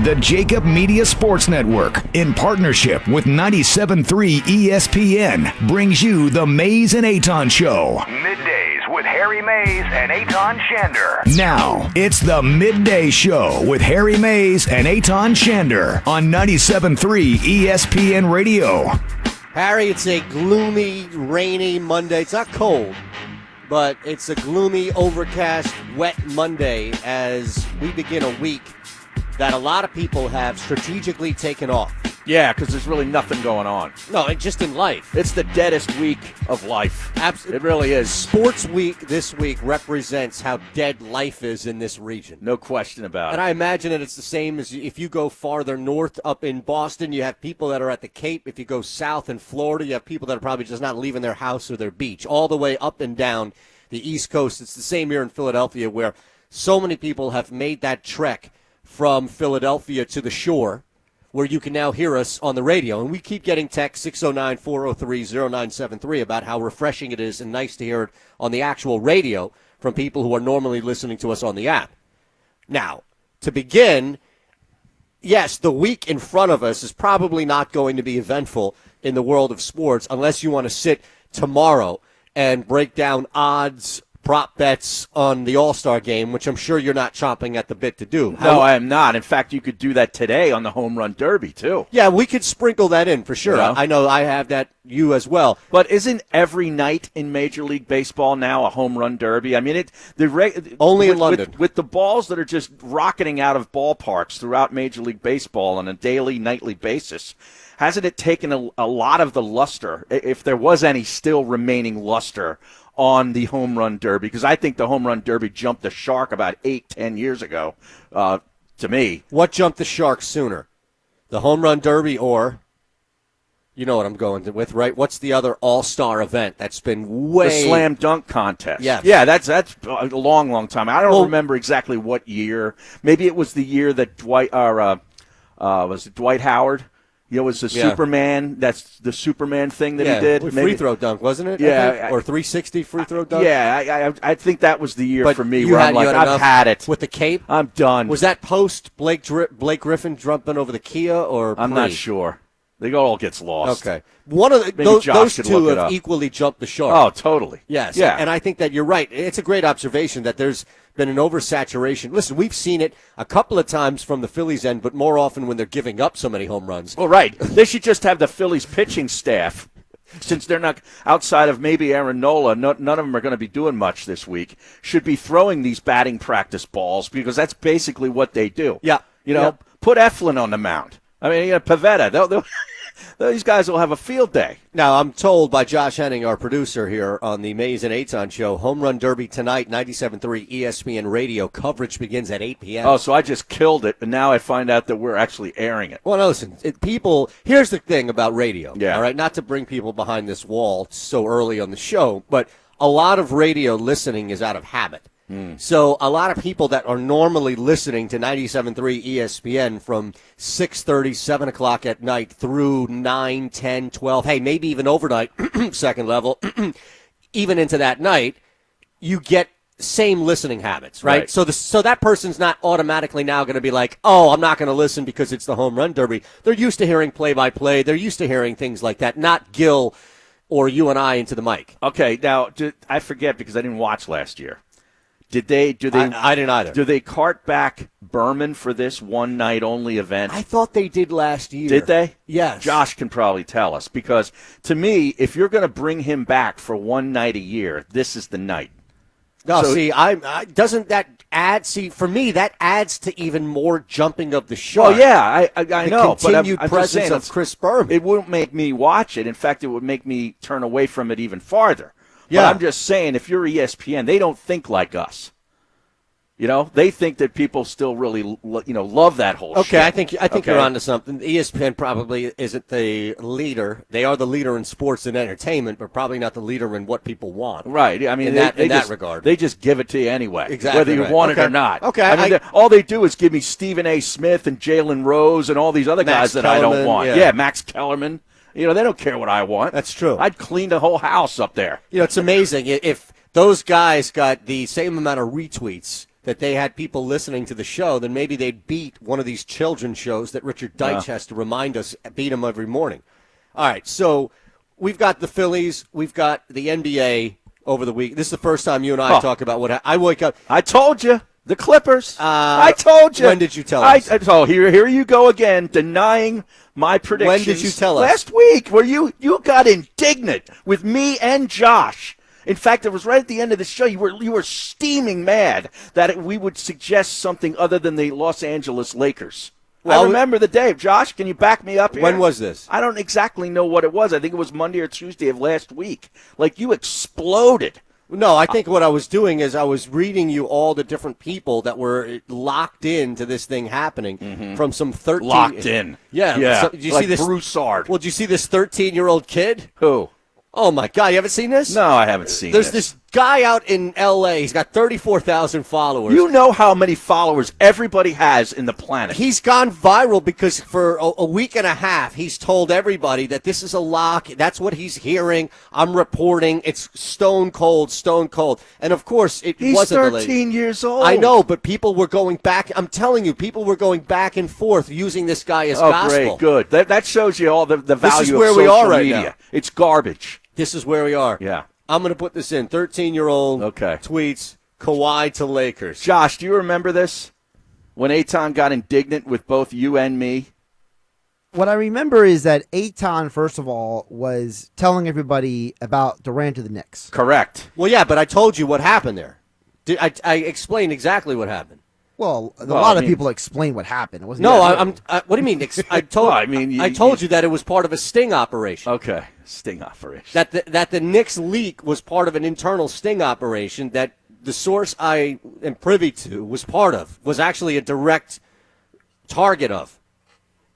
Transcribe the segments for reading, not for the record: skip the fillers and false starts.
The Jacob Media Sports Network, in partnership with 97.3 ESPN, brings you the Mays and Eytan Show. Middays with Harry Mays and Eytan Shander. Now, it's the Midday Show with Harry Mays and Eytan Shander on 97.3 ESPN Radio. Harry, it's a gloomy, rainy Monday. It's not cold, but it's a gloomy, overcast, wet Monday as we begin a week that a lot of people have strategically taken off. Yeah, because there's really nothing going on. No, just in life. It's the deadest week of life. Absolutely. It really is. Sports week this week represents how dead life is in this region. No question about it. And I imagine that it's the same as if you go farther north up in Boston, you have people that are at the Cape. If you go south in Florida, you have people that are probably just not leaving their house or their beach. All the way up and down the East Coast. It's the same here in Philadelphia where so many people have made that trek from Philadelphia to the shore, where you can now hear us on the radio. And we keep getting texts, 609-403-0973, about how refreshing it is and nice to hear it on the actual radio from people who are normally listening to us on the app. Now, to begin, yes, the week in front of us is probably not going to be eventful in the world of sports unless you want to sit tomorrow and break down odds, prop bets on the All-Star Game, which I'm sure you're not chomping at the bit to do. No, I am not. In fact, you could do that today on the Home Run Derby, too. Yeah, we could sprinkle that in for sure. Yeah. I know I have that, you as well. But isn't every night in Major League Baseball now a Home Run Derby? I mean, only in London. With the balls that are just rocketing out of ballparks throughout Major League Baseball on a daily, nightly basis, hasn't it taken a lot of the luster, if there was any still remaining luster, on the Home Run Derby? Because I think the Home Run Derby jumped the shark about 8-10 years ago, to me. What jumped the shark sooner? The Home Run Derby or, you know what I'm going with, right? What's the other all-star event that's been way... The Slam Dunk Contest. Yes. Yeah, that's a long, long time. I don't remember exactly what year. Maybe it was the year that Dwight Howard... It was the Superman. That's the Superman thing that he did. Free throw dunk, wasn't it? Yeah, or 360 free throw dunk. Yeah, I think that was the year but for me where I'm like, I've had it with the Cape. I'm done. Was that post Blake Griffin jumping over the Kia or? I'm not sure. It all gets lost. Okay, one of those two have equally jumped the shark. Oh, totally. Yes. Yeah. And I think that you're right. It's a great observation that there's been an oversaturation. Listen, we've seen it a couple of times from the Phillies' end, but more often when they're giving up so many home runs. Well, right. They should just have the Phillies pitching staff, since they're not outside of maybe Aaron Nola, none of them are going to be doing much this week, should be throwing these batting practice balls because that's basically what they do. Yeah. Put Eflin on the mound. I mean, Pavetta. These guys will have a field day. Now, I'm told by Josh Henning, our producer here on the Mays and Eytan Show, Home Run Derby tonight, 97.3 ESPN Radio. Coverage begins at 8 p.m. Oh, so I just killed it, and now I find out that we're actually airing it. Well, no, listen, here's the thing about radio. Yeah. All right, not to bring people behind this wall so early on the show, but a lot of radio listening is out of habit. So a lot of people that are normally listening to 97.3 ESPN from 6:30, 7 o'clock at night through 9, 10, 12, hey, maybe even overnight, second level, even into that night, you get same listening habits, right? So that person's not automatically now going to be like, oh, I'm not going to listen because it's the Home Run Derby. They're used to hearing play-by-play. They're used to hearing things like that, not Gil or you and I into the mic. Okay, now, I forget because I didn't watch last year. Do they? I didn't either. Do they cart back Berman for this one night only event? I thought they did last year. Did they? Yes. Josh can probably tell us because to me, if you're going to bring him back for one night a year, this is the night. No, doesn't that add? See, for me, that adds to even more jumping of the shark. Oh yeah, I know. The continued presence of Chris Berman. It wouldn't make me watch it. In fact, it would make me turn away from it even farther. Yeah. But I'm just saying, if you're ESPN, they don't think like us. They think that people still really, love that whole shit. Okay, I think you're onto something. ESPN probably isn't the leader. They are the leader in sports and entertainment, but probably not the leader in what people want. Right. I mean, in that regard, they just give it to you anyway, exactly, whether you want it or not. Okay. I mean, all they do is give me Stephen A. Smith and Jalen Rose and all these other guys that I don't want. Yeah, Max Kellerman. They don't care what I want. That's true. I'd clean the whole house up there. It's amazing if those guys got the same amount of retweets that they had people listening to the show, then maybe they'd beat one of these children's shows that Richard Deitch has to remind us beat them every morning. All right, so we've got the Phillies, we've got the NBA over the week. This is the first time you and I talk about what I wake up. I told you. The Clippers. I told you. When did you tell us? Oh, here you go again, denying my predictions. When did you tell us? Last week, where you got indignant with me and Josh. In fact, it was right at the end of the show. You were steaming mad that we would suggest something other than the Los Angeles Lakers. Well, I remember the day. Josh, can you back me up here? When was this? I don't exactly know what it was. I think it was Monday or Tuesday of last week. Like, you exploded. No, I think what I was doing is I was reading you all the different people that were locked into this thing happening from some 13. Locked in. Yeah. So, did you like see this? Broussard. Well, did you see this 13-year-old kid? Who? Oh, my God. You haven't seen this? No, I haven't seen There's this guy out in L.A. He's got 34,000 followers. You know how many followers everybody has in the planet. He's gone viral because for a week and a half, he's told everybody that this is a lock. That's what he's hearing. I'm reporting. It's stone cold. And, of course, He's wasn't 13 years old. I know, but people were going back. I'm telling you, people were going back and forth using this guy as gospel. Great, good. That shows you all the value is of where social we are right media. now. It's garbage. This is where we are. Yeah. I'm going to put this in. 13-year-old tweets, Kawhi to Lakers. Josh, do you remember this? When Eytan got indignant with both you and me? What I remember is that Eytan, first of all, was telling everybody about Durant to the Knicks. Correct. Well, yeah, but I told you what happened there. I explained exactly what happened. Well, a lot of people explain what happened. It wasn't what do you mean? I told. I told you that it was part of a sting operation. Okay, sting operation. That the Knicks leak was part of an internal sting operation that the source I am privy to was actually a direct target of.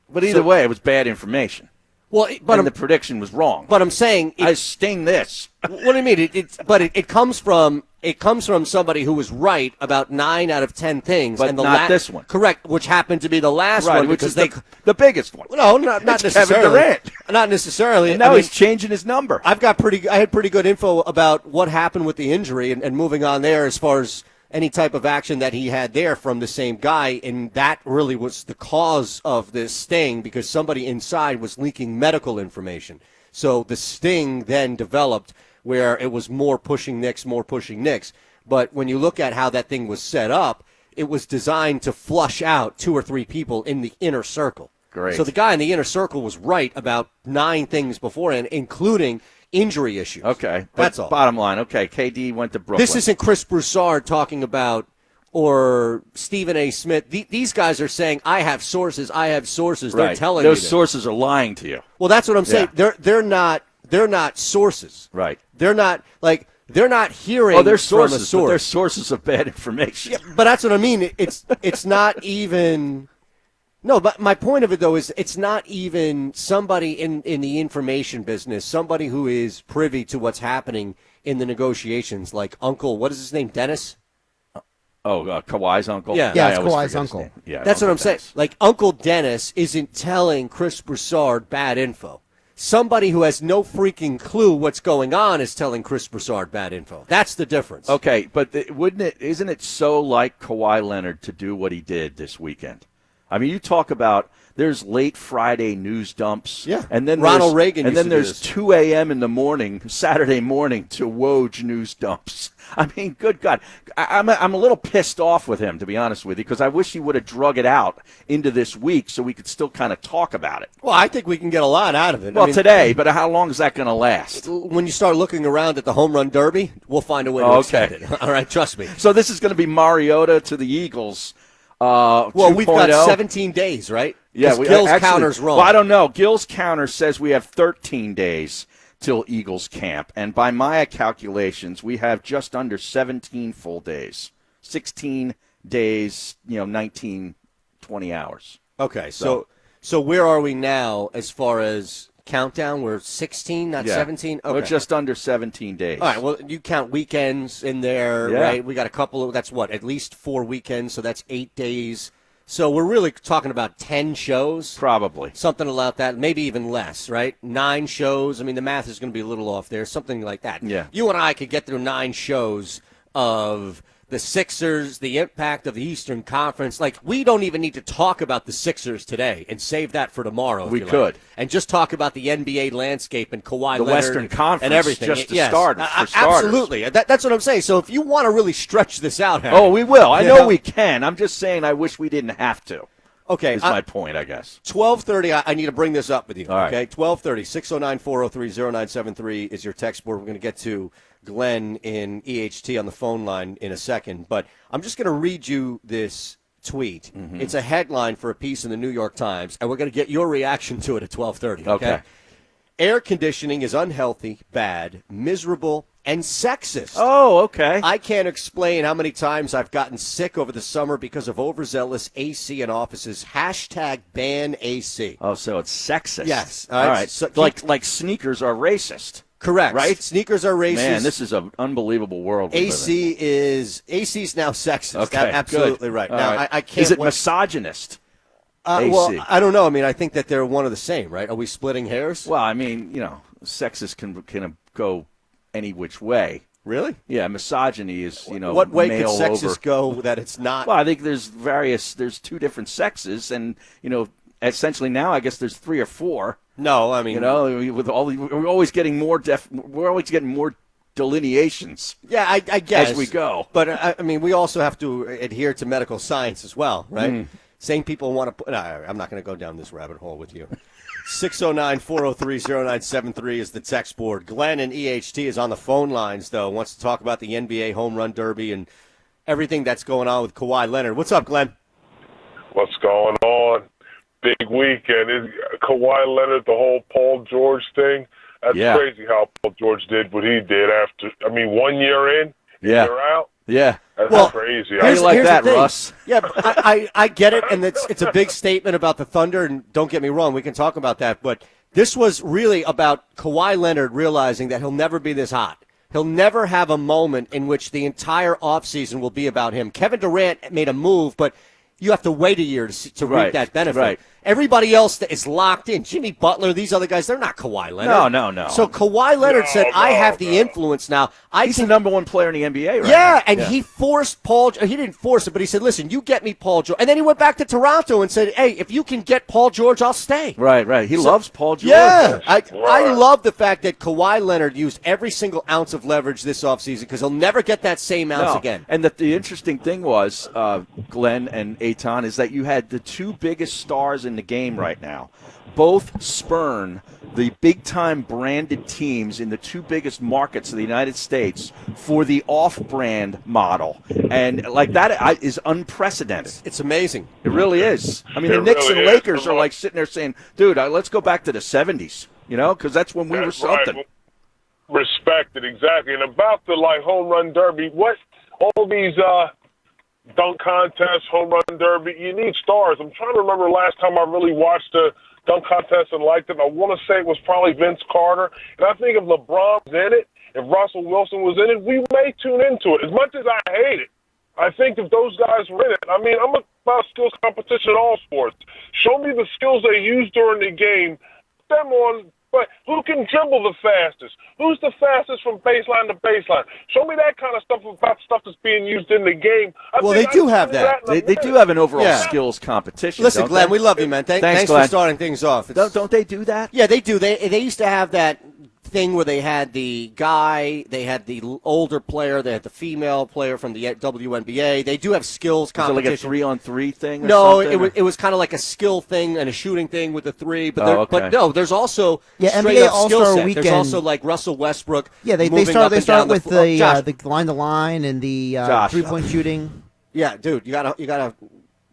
But either way, it was bad information. Well, the prediction was wrong. But I'm saying I sting this. What do you mean? It comes from somebody who was right about 9 out of 10 things, but and not this one. Correct, which happened to be the last one, which is the biggest one. No, not necessarily. Kevin Durant. Not necessarily. And now he's changing his number. I had pretty good info about what happened with the injury, and moving on there as far as any type of action that he had there from the same guy, and that really was the cause of this sting because somebody inside was leaking medical information. So the sting then developed where it was more pushing Knicks. But when you look at how that thing was set up, it was designed to flush out 2 or 3 people in the inner circle. Great. So the guy in the inner circle was right about 9 things beforehand, including injury issues. Okay. That's all. Bottom line, okay, KD went to Brooklyn. This isn't Chris Broussard talking about or Stephen A. Smith. These guys are saying, I have sources. They're telling you those sources are lying to you. Well, that's what I'm saying. They're not sources. Right. They're not hearing they're sources, from a source. But they're sources of bad information. Yeah, but that's what I mean. It's not even. No, but my point of it, though, is it's not even somebody in the information business, somebody who is privy to what's happening in the negotiations, like Uncle, what is his name, Dennis? Kawhi's uncle? Yeah, it's Kawhi's uncle. Yeah, that's what I'm saying. Like, Uncle Dennis isn't telling Chris Broussard bad info. Somebody who has no freaking clue what's going on is telling Chris Broussard bad info. That's the difference. Okay, but isn't it so like Kawhi Leonard to do what he did this weekend? I mean, you talk about there's late Friday news dumps. Yeah. And then Ronald Reagan and used then to do there's this. 2 a.m. in the morning, Saturday morning, to Woj news dumps. I mean, good God. I'm a little pissed off with him, to be honest with you, because I wish he would have drug it out into this week so we could still kind of talk about it. Well, I think we can get a lot out of it. Well, today, but how long is that going to last? When you start looking around at the home run derby, we'll find a way to extend it. All right, trust me. So this is going to be Mariota to the Eagles. Well, 2.0. we've got 17 days, right? Yeah, Gill's counter's wrong. Well, I don't know. Gill's counter says we have 13 days till Eagles camp, and by my calculations, we have just under 17 full days, 16 days, 19, 20 hours. Okay, so where are we now as far as countdown? We're 16, not 17? Okay. We're just under 17 days. All right, well, you count weekends in there, right? We got a couple of, that's what, at least 4 weekends, so that's 8 days. So we're really talking about 10 shows? Probably. Something about that, maybe even less, right? 9 shows. I mean, the math is going to be a little off there, something like that. Yeah. You and I could get through 9 shows of the Sixers, the impact of the Eastern Conference. Like, we don't even need to talk about the Sixers today and save that for tomorrow. We could. And just talk about the NBA landscape and Kawhi the Leonard Western Conference and everything. just to yes. start. For starters. Absolutely. That's what I'm saying. So if you want to really stretch this out, Harry, oh, we will. I know we can. I'm just saying I wish we didn't have to. Okay. Is my point, I guess. 12:30, I need to bring this up with you. All right. Okay, 12:30, 609-403-0973 is your text board. We're going to get to Glenn in EHT on the phone line in a second, but I'm just going to read you this tweet. Mm-hmm. It's a headline for a piece in the New York Times, and we're going to get your reaction to it at 12:30. Okay. Air conditioning is unhealthy, bad, miserable, and sexist. Oh, okay. I can't explain how many times I've gotten sick over the summer because of overzealous AC in offices. Hashtag ban AC. Oh, so it's sexist. Yes. All right. So like sneakers are racist. Correct. Right? Sneakers are racist. Man, this is an unbelievable world we live in. AC's now sexist. Okay, absolutely good. right. All Now, right. I can't. Is it misogynist? AC. Well, I don't know. I mean, I think that they're one of the same, right? Are we splitting hairs? Well, I mean, sexist can go any which way. Really? Yeah, misogyny is, what way could male sexist over. go that it's not? Well, I think there's two different sexes, and essentially now I guess there's 3 or 4. No, I mean, with all we're always getting more delineations. Yeah, I guess as we go. But I mean, we also have to adhere to medical science as well, right? Mm. Same people want to put. No, I'm not going to go down this rabbit hole with you. 609-403-0973 is the text board. Glenn in EHT is on the phone lines, though. Wants to talk about the NBA Home Run Derby and everything that's going on with Kawhi Leonard. What's up, Glenn? What's going on? Big weekend. Is Kawhi Leonard, the whole Paul George thing? That's crazy how Paul George did what he did after, 1 year in, year out. Yeah. That's crazy. How do you like that, Russ? Yeah, I get it, and it's a big statement about the Thunder, and don't get me wrong, we can talk about that, but this was really about Kawhi Leonard realizing that he'll never be this hot. He'll never have a moment in which the entire offseason will be about him. Kevin Durant made a move, but you have to wait a year to reap that benefit. Right. Everybody else that is locked in, Jimmy Butler, these other guys, they're not Kawhi Leonard. No. So Kawhi Leonard said, I have the influence now. He's the number one player in the NBA right now. Yeah, and he forced Paul. He didn't force it, but he said, listen, you get me Paul George. And then he went back to Toronto and said, hey, if you can get Paul George, I'll stay. Right. He loves Paul George. Yeah, I love the fact that Kawhi Leonard used every single ounce of leverage this offseason because he'll never get that same ounce again. And the interesting thing was, Glenn and Eytan, is that you had the two biggest stars in the game right now. Both spurn the big-time branded teams in the two biggest markets of the United States for the off-brand model. And, that is unprecedented. It's amazing. It really is. I mean, the Knicks and Lakers are sitting there saying, dude, let's go back to the 70s, because that's when we were something. Right. Respected, exactly. And about the, home run derby, what all these dunk contests, home run derby, you need stars. I'm trying to remember last time I really watched a dunk contest and liked it. I want to say it was probably Vince Carter. And I think if LeBron was in it, if Russell Wilson was in it, we may tune into it. As much as I hate it, I think if those guys were in it, I'm about skills competition in all sports. Show me the skills they use during the game. Them on. But who can dribble the fastest? Who's the fastest from baseline to baseline? Show me that kind of stuff about stuff that's being used in the game. They do have that. They do have an overall skills competition. Listen, Glenn, we love you, man. Thanks Glenn. for starting things off. Don't they do that? Yeah, they do. They used to have that thing where they had the guy, they had the older player, they had the female player from the WNBA. They do have skills competition. Is it like a 3-on-3 thing? No, it was kind of like a skill thing and a shooting thing with the 3. But but no, there's also NBA All-Star Weekend. There's also like Russell Westbrook. Yeah, they start with the line to line and the 3-point shooting. Yeah, dude, you gotta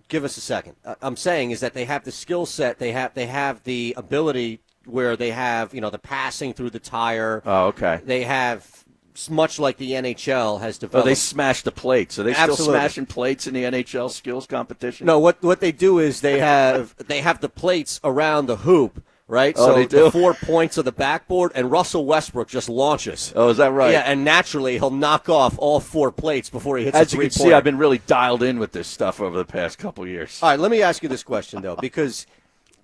give us a second. I'm saying is that they have the skill set. They have the ability where they have, the passing through the tire. Oh, okay. They have, much like the NHL has developed. Oh, they smash the plates. Are they still smashing plates in the NHL skills competition? No, what they do is they have the plates around the hoop, right? Oh, so they do? the 4 points of the backboard, and Russell Westbrook just launches. Oh, is that right? Yeah, and naturally he'll knock off all 4 plates before he hits As a 3-pointer. you can see, I've been really dialed in with this stuff over the past couple years. All right, let me ask you this question, though, because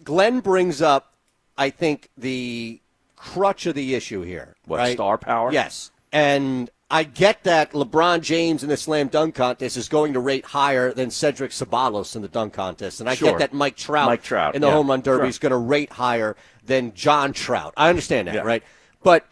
Glenn brings up, I think, the crutch of the issue here. What, right? star power? Yes. And I get that LeBron James in the slam dunk contest is going to rate higher than Cedric Sabalos in the dunk contest. And I get that Mike Trout in the home run derby is going to rate higher than John Trout. I understand that, right? But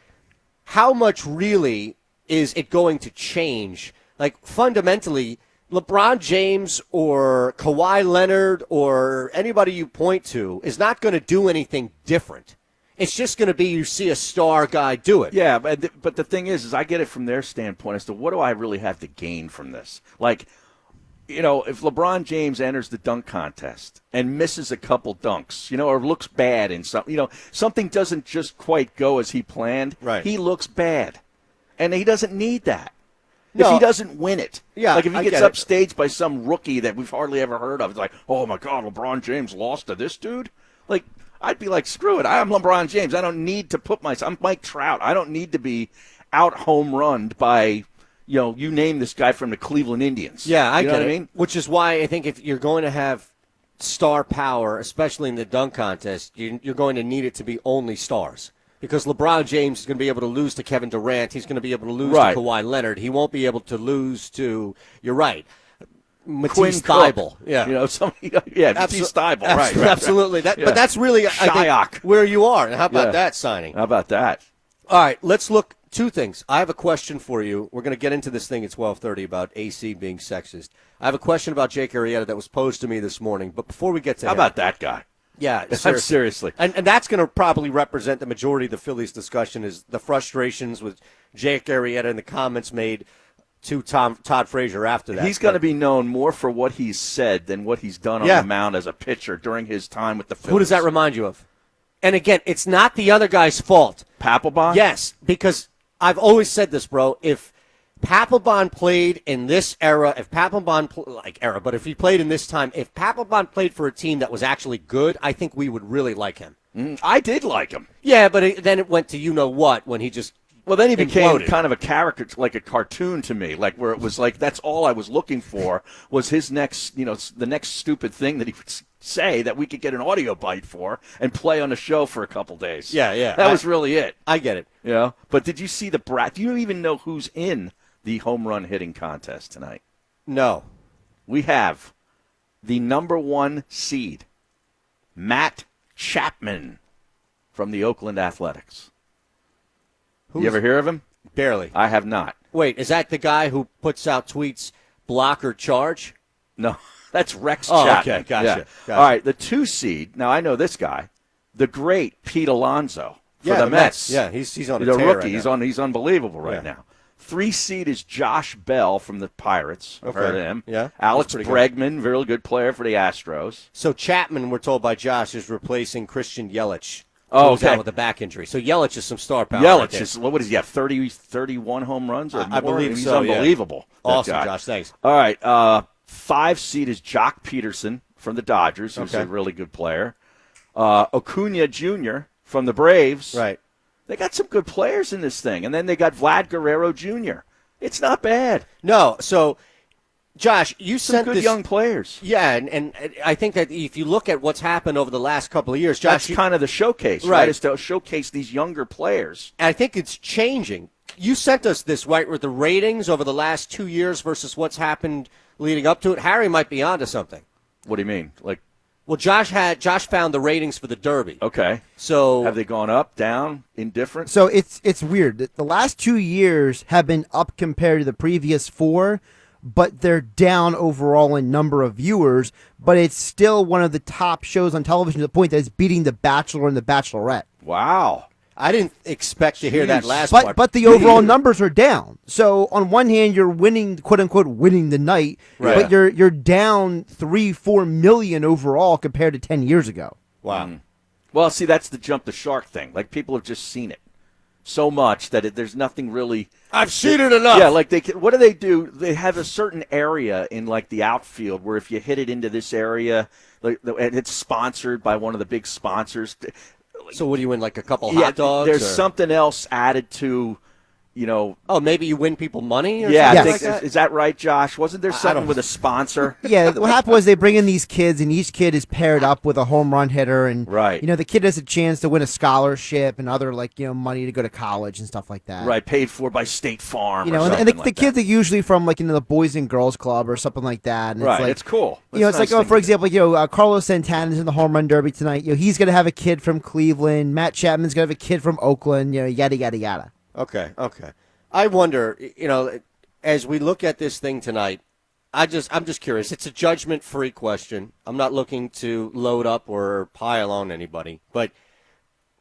how much really is it going to change? Like, fundamentally, LeBron James or Kawhi Leonard or anybody you point to is not going to do anything different. It's just going to be you see a star guy do it. Yeah, but the thing is I get it from their standpoint as to what do I really have to gain from this? Like, if LeBron James enters the dunk contest and misses a couple dunks, or looks bad in something doesn't just quite go as he planned, right. He looks bad. And he doesn't need that. If he doesn't win it. Yeah, like if he gets upstaged by some rookie that we've hardly ever heard of, it's like, oh my God, LeBron James lost to this dude? Like, I'd be like, screw it. I'm LeBron James. I don't need to put myself. I'm Mike Trout. I don't need to be out home runned by, you name this guy from the Cleveland Indians. Yeah, I get what it. I mean? Which is why I think if you're going to have star power, especially in the dunk contest, you're going to need it to be only stars. Because LeBron James is going to be able to lose to Kevin Durant. He's going to be able to lose to Kawhi Leonard. He won't be able to lose to, you're right, Matisse Thybulle. Yeah. Matisse Thybulle. Right. Absolutely. But that's really, I think, where you are. And how about that signing? How about that? All right, let's look. Two things. I have a question for you. We're going to get into this thing at 12:30 about AC being sexist. I have a question about Jake Arrieta that was posed to me this morning. But before we get to How about that guy? Yeah, seriously. And that's going to probably represent the majority of the Phillies discussion is the frustrations with Jake Arrieta and the comments made to Todd Frazier after that. He's going to be known more for what he's said than what he's done on the mound as a pitcher during his time with the Phillies. Who does that remind you of? And again, it's not the other guy's fault. Papelbon? Yes, because I've always said this, bro. If Papelbon played in this era, if he played in this time, if Papelbon played for a team that was actually good, I think we would really like him. I did like him. Yeah, but then it went to you-know-what when he just then he became imploded. Kind of a character, like a cartoon to me, like where it was like that's all I was looking for was his next, the next stupid thing that he would say that we could get an audio bite for and play on the show for a couple days. Yeah. That was really it. I get it. But did you see do you even know who's in the home run hitting contest tonight? No. We have the number 1 seed, Matt Chapman from the Oakland Athletics. You ever hear of him? Barely. I have not. Wait, is that the guy who puts out tweets, block or charge? No, that's Rex Chapman. Okay, gotcha. All right, the 2 seed, now I know this guy, the great Pete Alonso for the Mets. Yeah, he's on a tear rookie. Right now. He's unbelievable right now. 3 seed is Josh Bell from the Pirates. I've heard of him. Yeah. Alex Bregman, very good player for the Astros. So Chapman, we're told by Josh, is replacing Christian Yelich. Oh, okay. Out with a back injury. So Yelich is some star power. Yelich is, what does he have, 31 home runs? Or I believe He's so, unbelievable. Yeah. Awesome, Josh. Thanks. All right. 5 seed is Jock Peterson from the Dodgers, who's a really good player. Acuna Jr. from the Braves. Right. They got some good players in this thing. And then they got Vlad Guerrero Jr. It's not bad. No. So, Josh, you some sent good young players. Yeah, and I think that if you look at what's happened over the last couple of years, Josh, that's kind of the showcase, right? Is to showcase these younger players. And I think it's changing. You sent us this, right, with the ratings over the last 2 years versus what's happened leading up to it. Harry might be onto something. What do you mean? Well, Josh found the ratings for the Derby. Okay. So have they gone up, down, indifferent? So it's weird. The last 2 years have been up compared to the previous 4, but they're down overall in number of viewers, but it's still one of the top shows on television to the point that it's beating The Bachelor and The Bachelorette. Wow. I didn't expect to hear that last part. But the overall numbers are down. So on one hand, you're winning, quote unquote, winning the night, but you're down 3-4 million overall compared to 10 years ago. Wow. Well, see, that's the jump the shark thing. Like, people have just seen it so much that there's nothing really. I've seen it enough. Yeah, like what do? They have a certain area in like the outfield where if you hit it into this area, and it's sponsored by one of the big sponsors. So what do you win, like a couple hot dogs? There's something else added to Oh, maybe you win people money or yeah, something I like think, that? is that right, Josh? Wasn't there something with a sponsor? Yeah, what happened was they bring in these kids, and each kid is paired up with a home run hitter, and Right. the kid has a chance to win a scholarship and other money to go to college and stuff like that. Right, paid for by State Farm. or And something the like kids that. are usually from the Boys and Girls Club or something like that. And Right, it's it's cool. It's That's a like, nice thing for to do. example, Carlos Santana's in the home run derby tonight. He's going to have a kid from Cleveland. Matt Chapman's going to have a kid from Oakland. Yada yada yada. Okay. I wonder, as we look at this thing tonight, I'm just curious. It's a judgment-free question. I'm not looking to load up or pile on anybody, but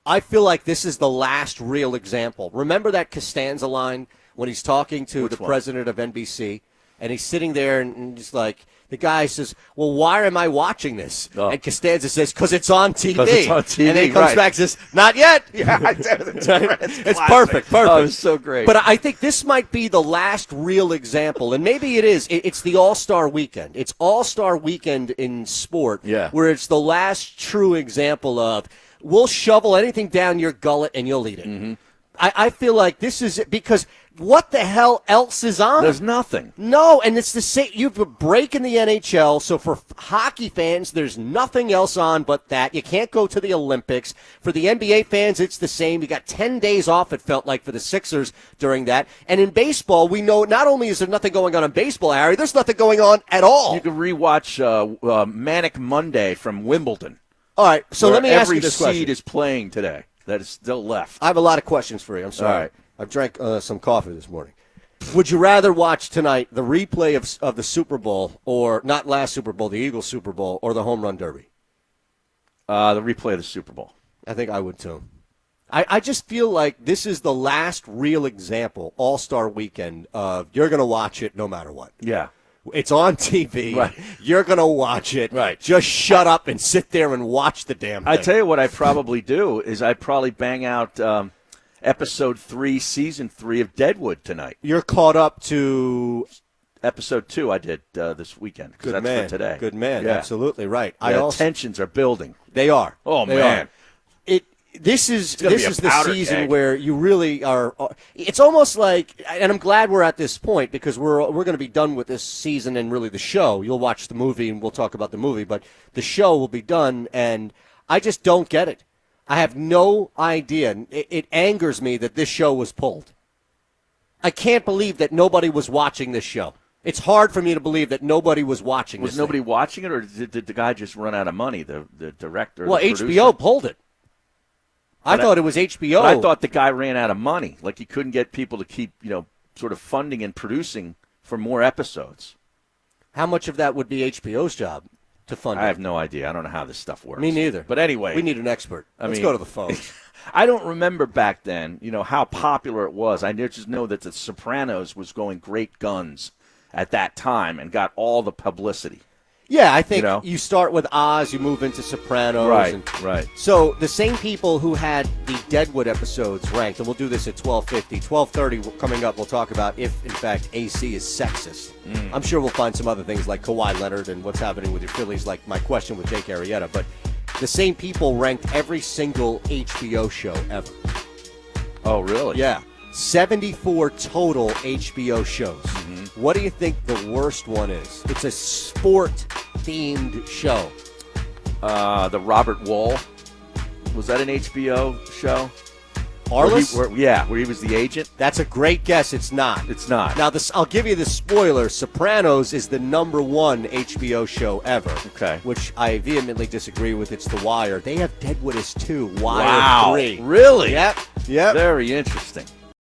I feel like this is the last real example. Remember that Costanza line when he's talking to the president of NBC, and he's sitting there and just like, the guy says, well, why am I watching this? Oh. And Costanza says, because it's on TV. 'Cause it's on TV, And then he comes right. back and says, not yet. Yeah, It's perfect. Oh, it's so great. But I think this might be the last real example, and maybe it is. It's the All-Star Weekend. It's All-Star Weekend in sport, Yeah. where it's the last true example of we'll shovel anything down your gullet and you'll eat it. Mm-hmm. I feel like this is it because what the hell else is on? There's nothing. No, and it's the same. You have a break in the NHL, so for hockey fans, there's nothing else on but that. You can't go to the Olympics. For the NBA fans, it's the same. You got 10 days off, it felt like, for the Sixers during that. And in baseball, we know not only is there nothing going on in baseball, Harry, there's nothing going on at all. You can rewatch Manic Monday from Wimbledon. All right, so where let me ask you every this seed question. is playing today that is still left. I have a lot of questions for you. I'm sorry. All right. I've drank some coffee this morning. Would you rather watch tonight the replay of the Super Bowl, or not last Super Bowl, the Eagles Super Bowl, or the Home Run Derby? The replay of the Super Bowl. I think I would too. I just feel like this is the last real example, All-Star Weekend, of you're going to watch it no matter what. Yeah. It's on TV. Right. You're going to watch it. Right. Just shut up and sit there and watch the damn thing. I tell you what I'd probably do is I'd probably bang out Episode 3, Season 3 of Deadwood tonight. You're caught up to Episode 2 I did this weekend because Good that's man. for today. Good man. Yeah. Absolutely right. Yeah, tensions are building. They are. Oh, They man. are. This is gonna be a the powder season keg. where you really are. It's almost like, and I'm glad we're at this point because we're going to be done with this season and really the show. You'll watch the movie and we'll talk about the movie, but the show will be done, and I just don't get it. I have no idea. It angers me that this show was pulled. I can't believe that nobody was watching this show. It's hard for me to believe that nobody was watching this. Was nobody thing. watching it, or did the guy just run out of money, the director? Well, the HBO producer? pulled it. I thought it was HBO. But I thought the guy ran out of money. Like he couldn't get people to keep, sort of funding and producing for more episodes. How much of that would be HBO's job to fund I it? have no idea. I don't know how this stuff works. Me neither. But anyway. We need an expert. Let's mean- go to the phone. I don't remember back then, how popular it was. I just know that The Sopranos was going great guns at that time and got all the publicity. Yeah, I think You know? you start with Oz, you move into Sopranos. Right. So the same people who had the Deadwood episodes ranked, and we'll do this at 12:50, 12:30 coming up, we'll talk about if, in fact, AC is sexist. I'm sure we'll find some other things like Kawhi Leonard and what's happening with your Phillies, like my question with Jake Arrieta. But the same people ranked every single HBO show ever. Oh, really? Yeah. 74 total HBO shows. What do you think the worst one is? It's a sport-themed show. The Robert Wall. Was that an HBO show? Arliss? Where he was the agent. That's a great guess. It's not. It's not. Now, I'll give you the spoiler. Sopranos is the #1 HBO show ever. Okay. Which I vehemently disagree with. It's The Wire. They have Deadwood as 2. Wire Wow. 3. Really? Yep. Very interesting.